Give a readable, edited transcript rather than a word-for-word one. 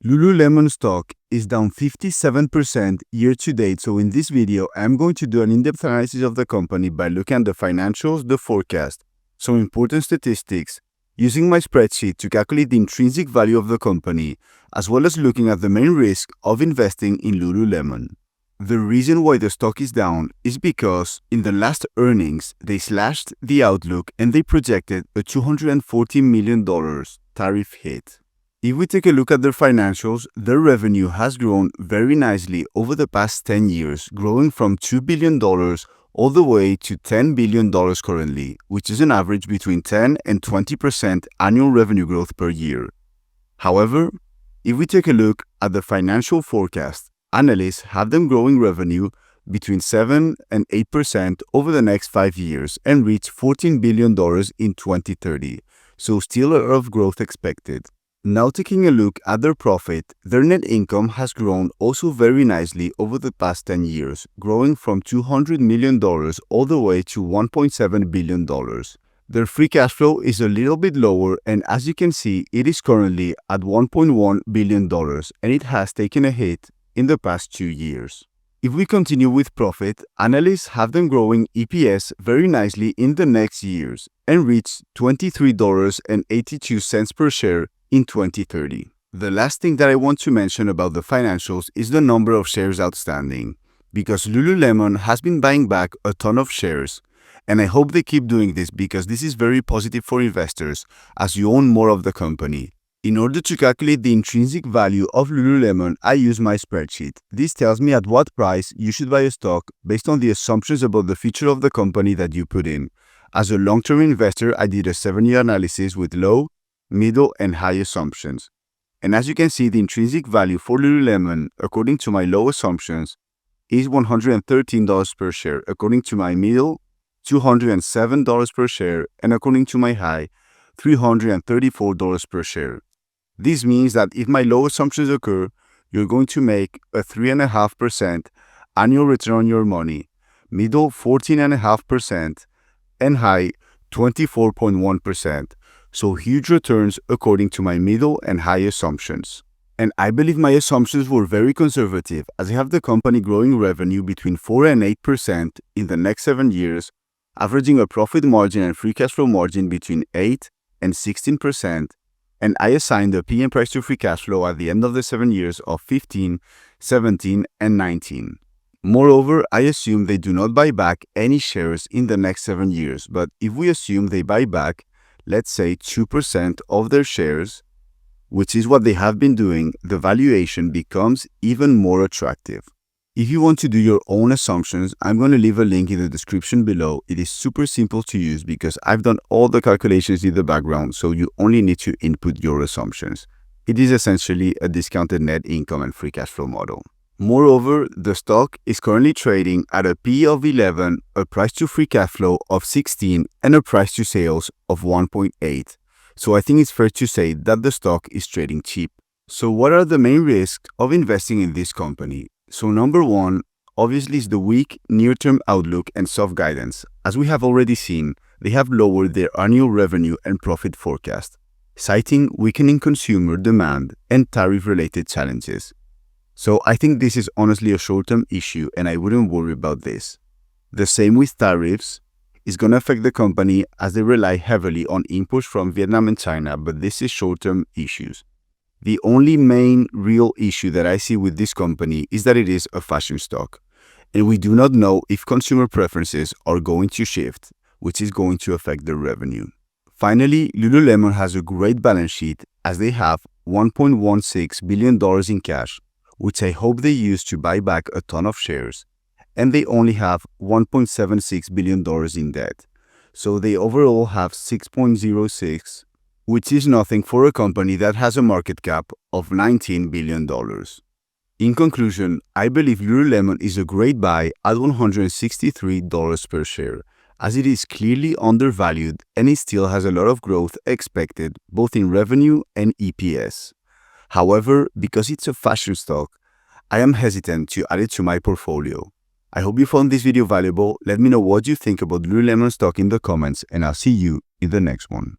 Lululemon stock is down 57% year to date, so in this video I'm going to do an in-depth analysis of the company by looking at the financials, the forecast, some important statistics, using my spreadsheet to calculate the intrinsic value of the company, as well as looking at the main risk of investing in Lululemon. The reason why the stock is down is because in the last earnings they slashed the outlook and they projected a $240 million tariff hit. If we take a look at their financials, their revenue has grown very nicely over the past 10 years, growing from $2 billion all the way to $10 billion currently, which is an average between 10 and 20% annual revenue growth per year. However, if we take a look at the financial forecast, analysts have them growing revenue between 7 and 8% over the next 5 years and reach $14 billion in 2030, so still a lot of growth expected. Now taking a look at their profit, their net income has grown also very nicely over the past 10 years, growing from $200 million all the way to $1.7 billion. Their free cash flow is a little bit lower, and as you can see, it is currently at $1.1 billion and it has taken a hit in the past 2 years. If we continue with profit, analysts have them growing EPS very nicely in the next years and reach $23.82 per share in 2030. The last thing that I want to mention about the financials is the number of shares outstanding, because Lululemon has been buying back a ton of shares, and I hope they keep doing this because this is very positive for investors as you own more of the company. In order to calculate the intrinsic value of Lululemon, I use my spreadsheet. This tells me at what price you should buy a stock based on the assumptions about the future of the company that you put in. As a long-term investor, I did a 7-year analysis with low, middle, and high assumptions. And as you can see, the intrinsic value for Lululemon, according to my low assumptions, is $113 per share, according to my middle, $207 per share, and according to my high, $334 per share. This means that if my low assumptions occur, you're going to make a 3.5% annual return on your money, middle 14.5%, and high 24.1%. So huge returns according to my middle and high assumptions. And I believe my assumptions were very conservative, as I have the company growing revenue between 4 and 8% in the next 7 years, averaging a profit margin and free cash flow margin between 8 and 16%, and I assigned the P/E price to free cash flow at the end of the 7 years of 15, 17, and 19. Moreover, I assume they do not buy back any shares in the next 7 years, but if we assume they buy back, let's say 2% of their shares, which is what they have been doing, the valuation becomes even more attractive. If you want to do your own assumptions, I'm going to leave a link in the description below. It is super simple to use because I've done all the calculations in the background, so you only need to input your assumptions. It is essentially a discounted net income and free cash flow model. Moreover, the stock is currently trading at a P/E of 11, a price to free cash flow of 16, and a price to sales of 1.8. So I think it's fair to say that the stock is trading cheap. So what are the main risks of investing in this company? So number one, obviously, is the weak near-term outlook and soft guidance. As we have already seen, they have lowered their annual revenue and profit forecast, citing weakening consumer demand and tariff-related challenges. So I think this is honestly a short-term issue and I wouldn't worry about this. The same with tariffs. It's going to affect the company as they rely heavily on imports from Vietnam and China, but this is short-term issues. The only main real issue that I see with this company is that it is a fashion stock, and we do not know if consumer preferences are going to shift, which is going to affect their revenue. Finally, Lululemon has a great balance sheet as they have $1.16 billion in cash, which I hope they use to buy back a ton of shares, and they only have $1.76 billion in debt. So they overall have 6.06, which is nothing for a company that has a market cap of $19 billion. In conclusion, I believe Lululemon is a great buy at $163 per share, as it is clearly undervalued and it still has a lot of growth expected both in revenue and EPS. However, because it's a fashion stock, I am hesitant to add it to my portfolio. I hope you found this video valuable. Let me know what you think about Lululemon stock in the comments, and I'll see you in the next one.